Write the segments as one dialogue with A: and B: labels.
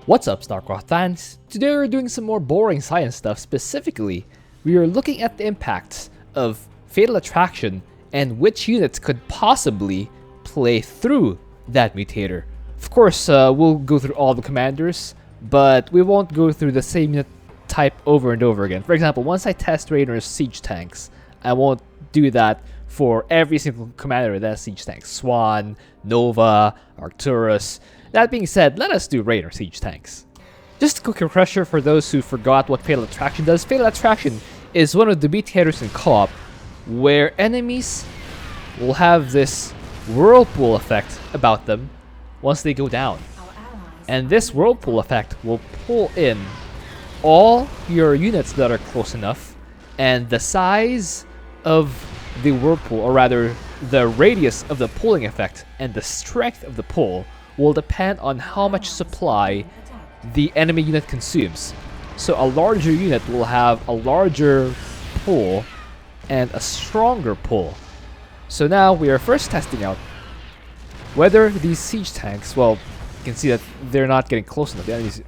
A: What's up, Starcraft fans? Today we're doing some more boring science stuff. Specifically, we are looking at the impacts of Fatal Attraction and which units could possibly play through that mutator. Of course, we'll go through all the commanders, but we won't go through the same unit type over and over again. For example, once I test Raynor's siege tanks, I won't do that for every single commander that has siege tanks. Swan, Nova, Arcturus. That being said, let us do Raynor siege tanks. Just a quick refresher for those who forgot what Fatal Attraction does. Fatal Attraction is one of the mutators in co-op where enemies will have this whirlpool effect about them once they go down. And this whirlpool effect will pull in all your units that are close enough, and the size of the whirlpool, or rather the radius of the pulling effect and the strength of the pull, will depend on how much supply the enemy unit consumes. So a larger unit will have a larger pull and a stronger pull. So now we are first testing out whether these siege tanks, well, you can see that they're not getting close enough. The enemies,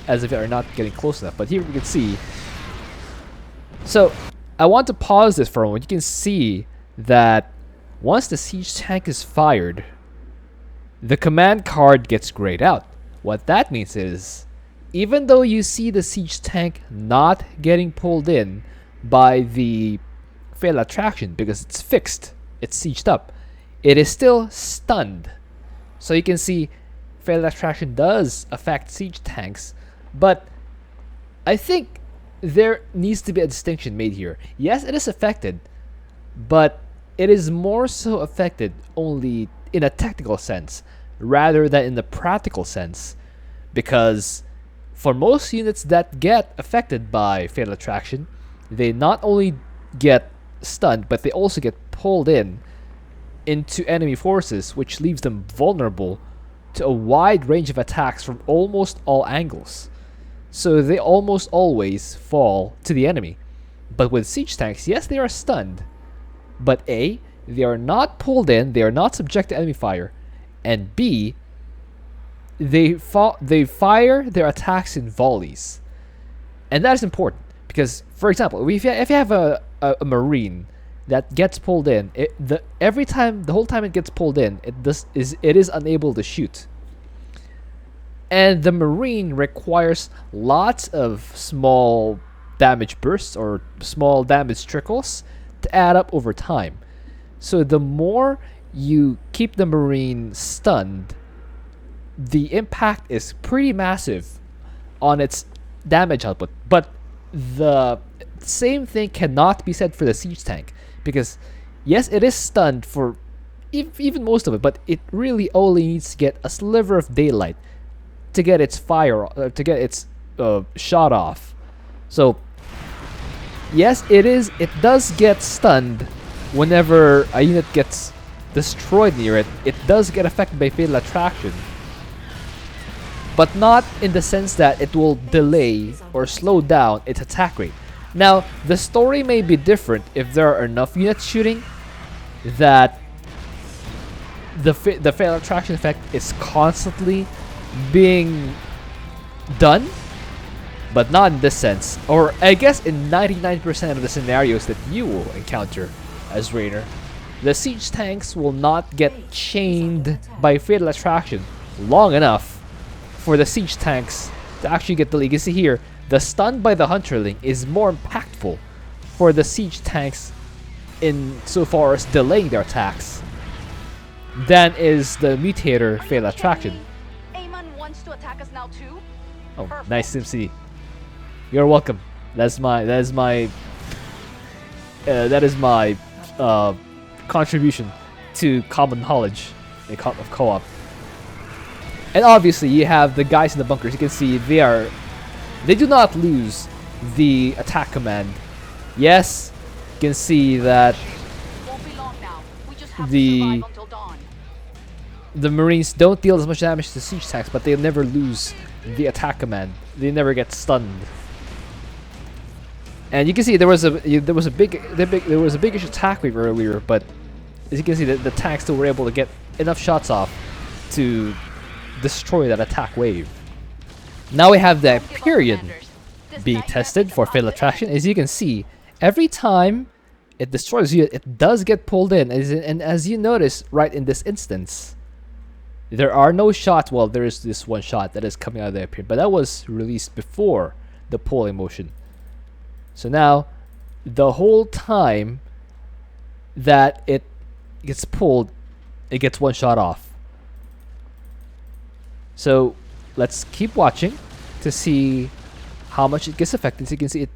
A: as if they are not getting close enough. But here we can see. So I want to pause this for a moment. You can see that once the siege tank is fired, the command card gets grayed out. What that means is, even though you see the siege tank not getting pulled in by the Fatal Attraction because it's fixed, it's sieged up, it is still stunned. So you can see Fatal Attraction does affect siege tanks, but I think there needs to be a distinction made here. Yes, it is affected, but it is more so affected only in a technical sense rather than in the practical sense, because for most units that get affected by Fatal Attraction, they not only get stunned, but they also get pulled into enemy forces, which leaves them vulnerable to a wide range of attacks from almost all angles. So they almost always fall to the enemy. But with siege tanks, yes, they are stunned, but A, they are not pulled in, they are not subject to enemy fire, and B, they fire their attacks in volleys. And that is important because, for example, if you have a marine that gets pulled in, the whole time it gets pulled in, it is unable to shoot. And the marine requires lots of small damage bursts or small damage trickles to add up over time. So the more you keep the marine stunned, the impact is pretty massive on its damage output. But the same thing cannot be said for the siege tank, because yes, it is stunned for even most of it, but it really only needs to get a sliver of daylight to get its shot off. So yes, it does get stunned whenever a unit gets destroyed near it. It does get affected by Fatal Attraction, but not in the sense that it will delay or slow down its attack rate. Now, the story may be different if there are enough units shooting that the Fatal Attraction effect is constantly being done, but not in this sense. Or I guess in 99% of the scenarios that you will encounter as Raynor, the siege tanks will not get chained by Fatal Attraction long enough for the siege tanks to actually get the lead. You can see here, the stun by the Hunterling is more impactful for the siege tanks in so far as delaying their attacks than is the mutator Fatal Attraction.
B: Wants to attack us now too?
A: Oh, perfect. Nice, SimC. You're welcome. That is my contribution to common knowledge of co-op. And obviously, you have the guys in the bunkers. You can see they do not lose the attack command. Yes, you can see that
B: Won't be long now. We just have to survive until dawn.
A: the Marines don't deal as much damage to siege tanks, but they never lose the attack command. They never get stunned. And you can see there was a biggish attack wave earlier, but as you can see, the tanks still were able to get enough shots off to destroy that attack wave. Now we have the Hyperion being tested for Fatal Attraction. As you can see, every time it destroys you, it does get pulled in. And as you notice right in this instance, there are no shots. Well, there is this one shot that is coming out of the Hyperion, but that was released before the pulling motion. So now, the whole time that it gets pulled, it gets one shot off. So let's keep watching to see how much it gets affected. So you can see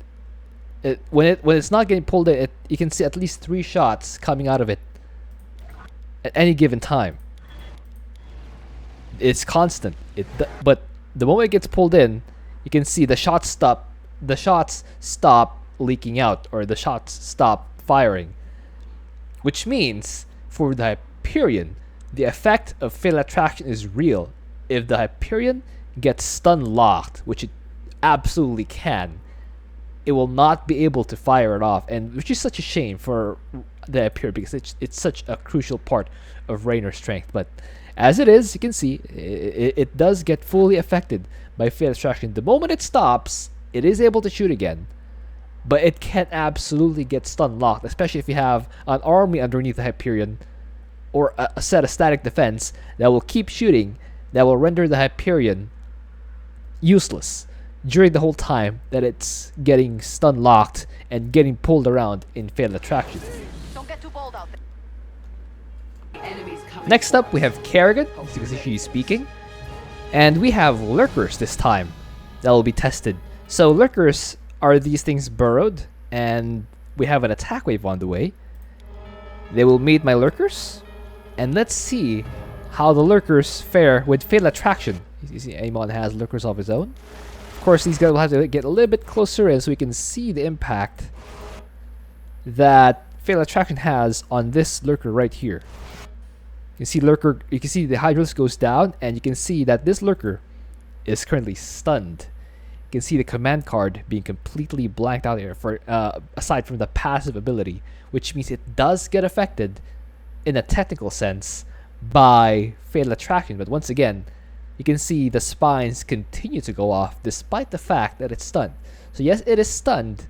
A: when it's not getting pulled in, you can see at least 3 shots coming out of it at any given time. It's constant. But the moment it gets pulled in, you can see the shots stop. The shots stop leaking out, or the shots stop firing. Which means for the Hyperion, the effect of Fatal Attraction is real. If the Hyperion gets stun locked, which it absolutely can, it will not be able to fire it off, and which is such a shame for the Hyperion because it's such a crucial part of Raynor's strength. But as it is, you can see it does get fully affected by Fatal Attraction. The moment it stops, it is able to shoot again, but it can absolutely get stun locked, especially if you have an army underneath the Hyperion or a set of static defense that will keep shooting, that will render the Hyperion useless during the whole time that it's getting stun locked and getting pulled around in Fatal Attraction.
B: Don't get too bold out there.
A: Next up, we have Kerrigan, as you can see she's speaking, and we have lurkers this time that will be tested. So lurkers are these things burrowed, and we have an attack wave on the way. They will meet my lurkers, and let's see how the lurkers fare with Fatal Attraction. You see Amon has lurkers of his own. Of course, these guys will have to get a little bit closer in so we can see the impact that Fatal Attraction has on this lurker right here. You can see the Hydralis goes down, and you can see that this lurker is currently stunned. You can see the command card being completely blanked out here for aside from the passive ability, which means it does get affected in a technical sense by Fatal Attraction. But once again, you can see the spines continue to go off despite the fact that it's stunned. So yes, it is stunned,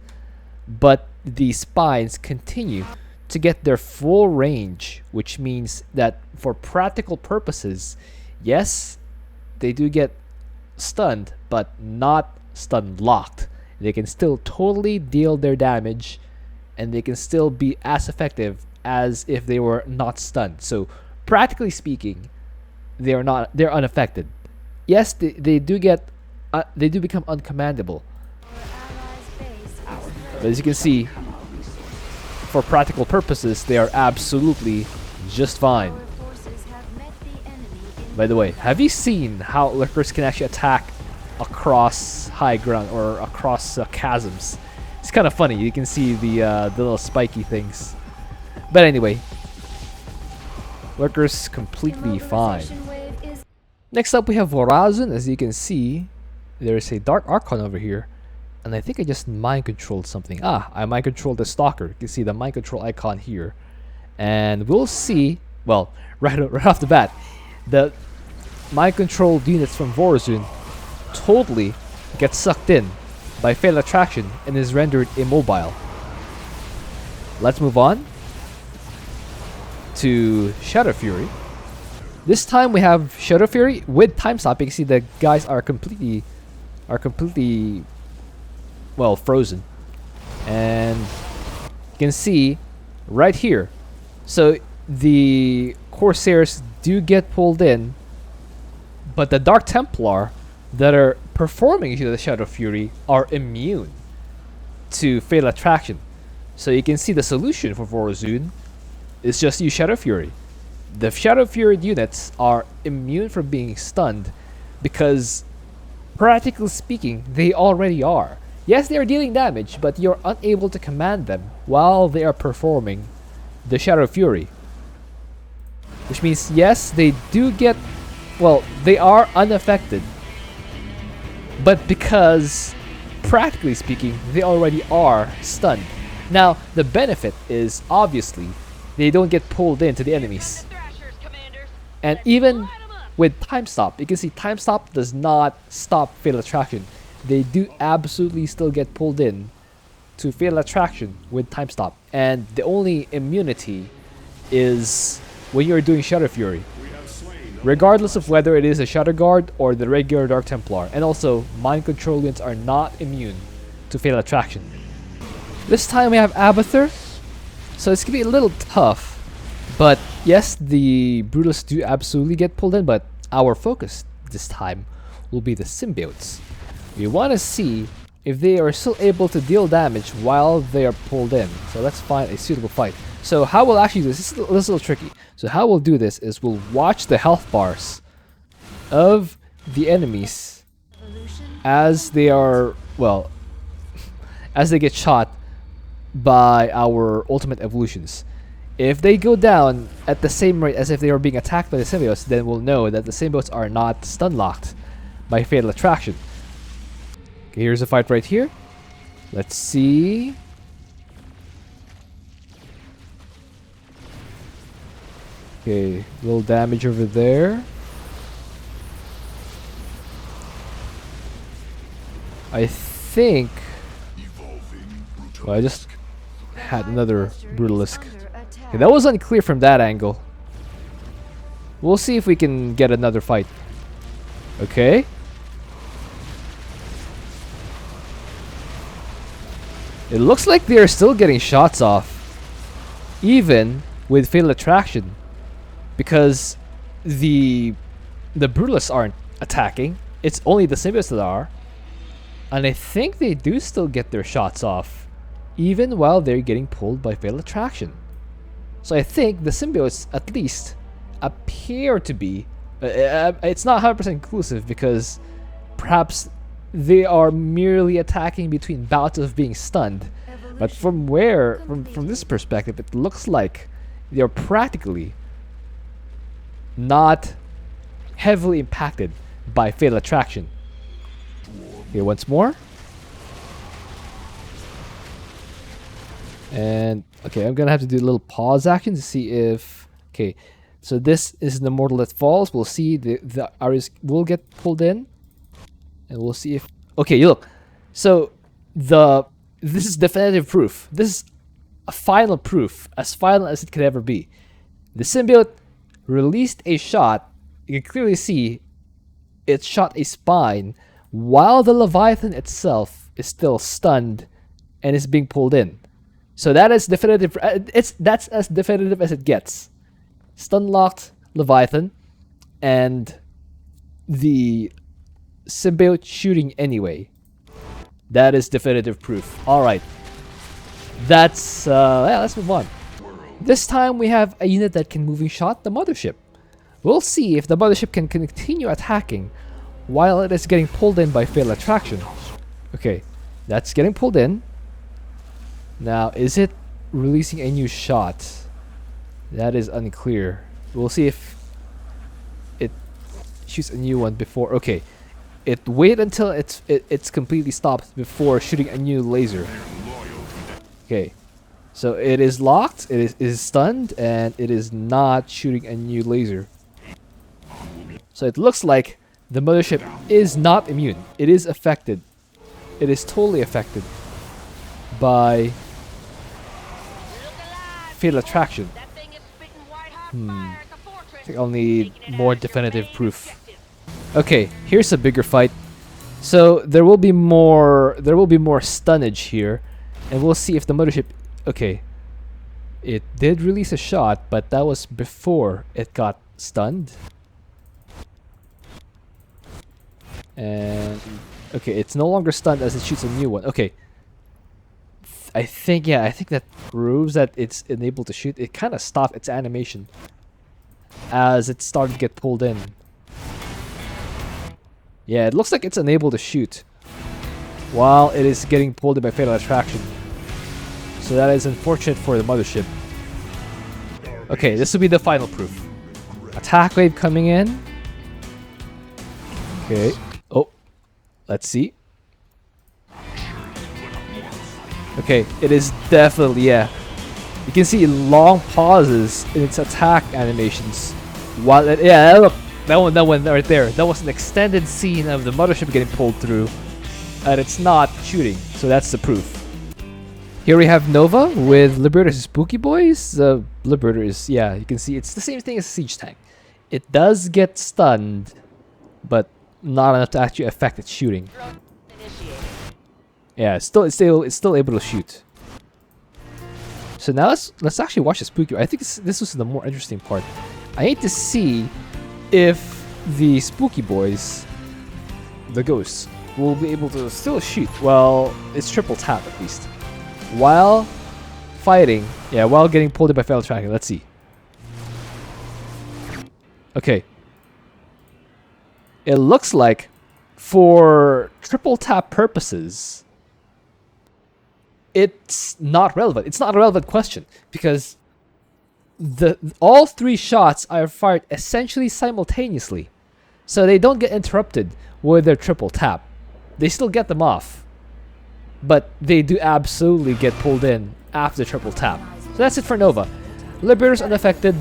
A: but the spines continue to get their full range, which means that for practical purposes, yes, they do get stunned, but not stun locked. They can still totally deal their damage, and they can still be as effective as if they were not stunned. So practically speaking, they're unaffected. Yes, they do become uncommandable, but as you can see, for practical purposes, they are absolutely just fine. By the way, have you seen how lurkers can actually attack across high ground or across chasms? It's kind of funny. You can see the little spiky things. But anyway, lurkers completely fine. Next up, we have Vorazun. As you can see, there is a Dark Archon over here. And I think I just mind controlled something. I mind controlled the Stalker. You can see the mind control icon here. And we'll see, well, right off the bat, the mind controlled units from Vorazun totally get sucked in by Fatal Attraction and is rendered immobile. Let's move on to Shadow Fury. This time we have Shadow Fury with time stop. You can see the guys are completely well frozen, and you can see right here. So the Corsairs do get pulled in, but the Dark Templar that are performing the Shadow Fury are immune to Fatal Attraction. So you can see the solution for Vorazun is just use Shadow Fury. The Shadow Fury units are immune from being stunned because, practically speaking, they already are. Yes, they are dealing damage, but you're unable to command them while they are performing the Shadow Fury. Which means, yes, they do get, well, they are unaffected, but because, practically speaking, they already are stunned. Now, the benefit is, obviously, they don't get pulled into the enemies. And even with time stop. You can see time stop does not stop fatal attraction. They do absolutely still get pulled in to fatal attraction with time stop. And the only immunity is when you're doing Shadow Fury, regardless of whether it is a Shadow Guard or the regular Dark Templar. And also, mind control units are not immune to fatal attraction. This time we have Abathur, so it's gonna be a little tough. But yes, the Brutalists do absolutely get pulled in, but our focus this time will be the symbiotes. We want to see if they are still able to deal damage while they are pulled in. So let's find a suitable fight. So how we'll actually do this, this is a little tricky. So how we'll do this is we'll watch the health bars of the enemies as they are, well, as they get shot by our ultimate evolutions. If they go down at the same rate as if they were being attacked by the symbiotes, then we'll know that the symbiotes are not stun locked by fatal attraction. Okay, here's a fight right here. Let's see. Okay, little damage over there. I think. Well, I just had another Brutalisk. Okay, that was unclear from that angle. We'll see if we can get another fight. Okay. It looks like they are still getting shots off, even with fatal attraction, because the Brutalists aren't attacking. It's only the symbiotes that are, and I think they do still get their shots off, even while they're getting pulled by fatal attraction. So I think the symbiotes at least appear to be, it's not 100% conclusive because perhaps they are merely attacking between bouts of being stunned. But from this perspective, it looks like they are practically not heavily impacted by fatal attraction. Here once more. And okay, I'm gonna have to do a little pause action to see if, okay, so this is the mortal that falls. We'll see the Ares will get pulled in, and we'll see if, okay, look, so this is definitive proof. This is a final proof, as final as it could ever be. The symbiote released a shot. You can clearly see it shot a spine while the Leviathan itself is still stunned and is being pulled in. So that is definitive. That's as definitive as it gets. Stun locked Leviathan and the symbiote shooting anyway. That is definitive proof. All right. That's yeah. Let's move on. This time we have a unit that can moving shot the Mothership. We'll see if the Mothership can continue attacking while it is getting pulled in by fatal attraction. Okay, that's getting pulled in. Now, is it releasing a new shot? That is unclear. We'll see if it shoots a new one before. Okay, it wait until it's completely stopped before shooting a new laser. Okay, so it is locked. It is stunned, and it is not shooting a new laser. So it looks like the Mothership is not immune. It is affected. It is totally affected by fatal attraction. I think I'll need more definitive proof. Okay, here's a bigger fight. So there will be more stunnage here, and we'll see if the Mothership, okay, it did release a shot, but that was before it got stunned. And okay, it's no longer stunned as it shoots a new one. Okay, I think that proves that it's enabled to shoot. It kind of stopped its animation as it started to get pulled in. Yeah, it looks like it's unable to shoot while it is getting pulled in by fatal attraction. So that is unfortunate for the Mothership. Okay, this will be the final proof. Attack wave coming in. Okay. Oh, let's see. Okay, it is definitely, yeah. You can see long pauses in its attack animations. While it, yeah, look, that one right there. That was an extended scene of the mothership getting pulled through, and it's not shooting. So that's the proof. Here we have Nova with Liberator's Spooky Boys. The Liberator is, yeah, you can see it's the same thing as a siege tank. It does get stunned, but not enough to actually affect its shooting. Yeah, it's still able to shoot. So now let's actually watch the Spooky. I think this was the more interesting part. I need to see if the Spooky Boys, the ghosts, will be able to still shoot. Well, it's triple tap at least. While fighting, yeah, while getting pulled in by fatal tracking. Let's see. Okay. It looks like for triple tap purposes, it's not relevant. It's not a relevant question because all 3 shots are fired essentially simultaneously. So they don't get interrupted with their triple tap. They still get them off. But they do absolutely get pulled in after the triple tap. So that's it for Nova. Liberator's unaffected.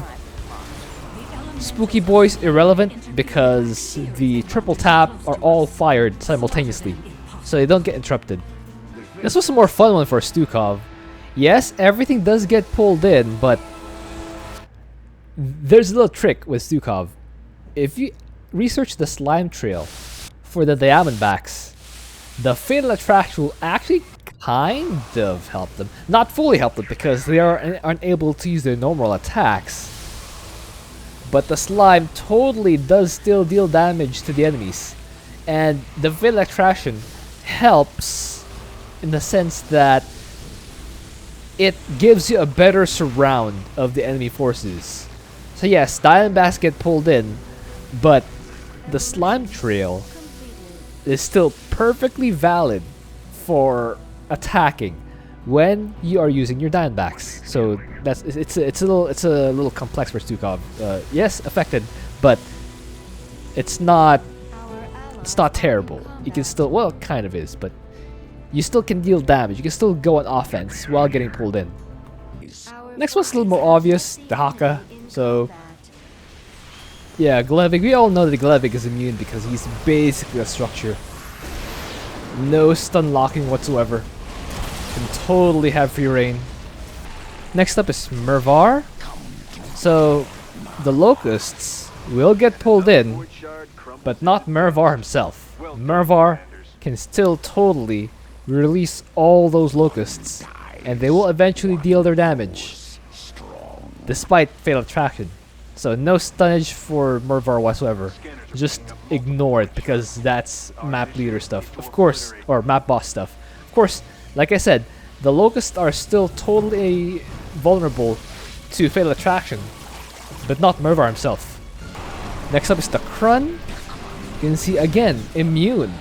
A: Spooky Boys irrelevant because the triple tap are all fired simultaneously. So they don't get interrupted. This was a more fun one for Stukov. Yes, everything does get pulled in, but there's a little trick with Stukov. If you research the slime trail for the diamondbacks, the fatal attraction will actually kind of help them. Not fully help them because they are unable to use their normal attacks. But the slime totally does still deal damage to the enemies. And the fatal attraction helps in the sense that it gives you a better surround of the enemy forces. So yes, diamondbacks get pulled in, but the slime trail is still perfectly valid for attacking when you are using your diamondbacks. So it's a little complex for Stukov. Yes, affected, but it's not terrible. You can still, well, it kind of is, but you still can deal damage. You can still go on offense while getting pulled in. Next one's a little more obvious, Dehaka. So yeah, Glevig. We all know that Glevig is immune because he's basically a structure. No stun locking whatsoever. Can totally have free reign. Next up is Mervar. So the locusts will get pulled in, but not Mervar himself. Mervar can still totally release all those locusts, and they will eventually deal their damage, despite fatal attraction. So no stunnage for Mervar whatsoever. Just ignore it because that's map leader stuff, of course, or map boss stuff. Of course, like I said, the locusts are still totally vulnerable to fatal attraction, but not Mervar himself. Next up is the Krun. You can see again, immune.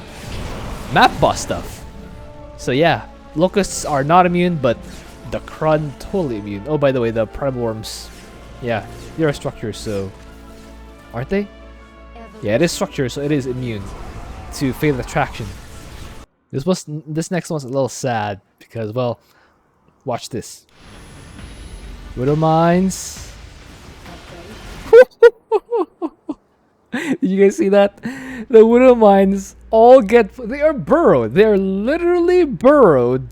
A: Map boss stuff. So yeah, locusts are not immune, but the Krun totally immune. Oh, by the way, the Primorms, yeah, they're a structure, so aren't they? Yeah, it is structure, so it is immune to fatal attraction. This next one's a little sad because, well, watch this. Widow Mines. Did you guys see that? The Widow Mines all they are burrowed. They are literally burrowed,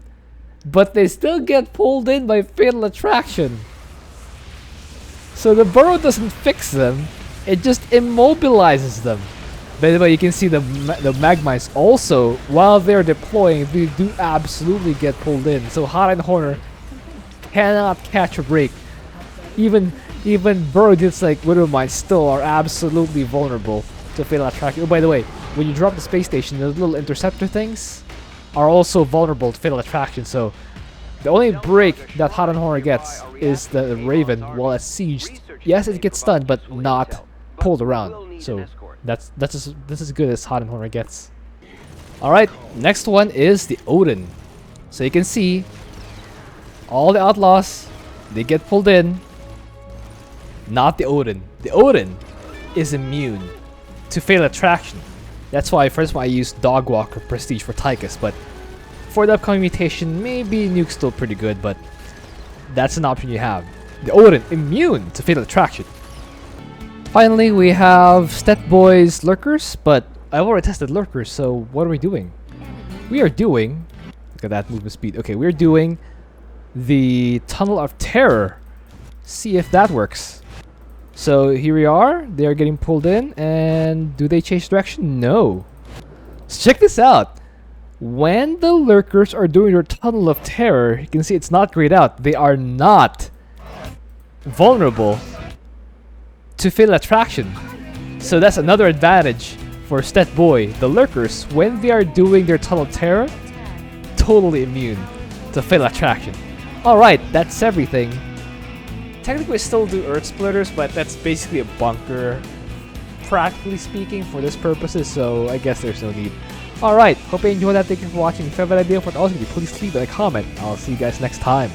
A: but they still get pulled in by fatal attraction. So the burrow doesn't fix them, it just immobilizes them. By the way, you can see the Magmites also, while they're deploying, they do absolutely get pulled in. So Hot and Horner cannot catch a break. Even burrow units like Widow Mines still are absolutely vulnerable to fatal attraction. Oh, by the way, when you drop the space station, those little interceptor things are also vulnerable to fatal attraction. So the only break that Hot and Horror gets is the Raven while it's sieged. Yes, it gets stunned, but not pulled around. So that's as good as Hot and Horror gets. Alright, next one is the Odin. So you can see all the outlaws, they get pulled in. Not the Odin. The Odin is immune to fatal attraction. That's why first one I used Dogwalker Prestige for Tychus, but for the upcoming mutation, maybe Nuke's still pretty good, but that's an option you have. The Odin, immune to fatal attraction. Finally, we have Stetboy's lurkers, but I've already tested lurkers, so what are we doing? We are doing... Look at that movement speed. Okay, we're doing the Tunnel of Terror. See if that works. So here we are. They are getting pulled in, and do they change direction? No. So check this out. When the lurkers are doing their Tunnel of Terror, you can see it's not grayed out. They are not vulnerable to fatal attraction. So that's another advantage for Stetboy. The lurkers, when they are doing their Tunnel of Terror, totally immune to fatal attraction. Alright, that's everything. Technically we still do Earth Splitters, but that's basically a bunker, practically speaking, for this purposes, so I guess there's no need. Alright, hope you enjoyed that. Thank you for watching. If you have an idea for what else, please leave a comment. I'll see you guys next time.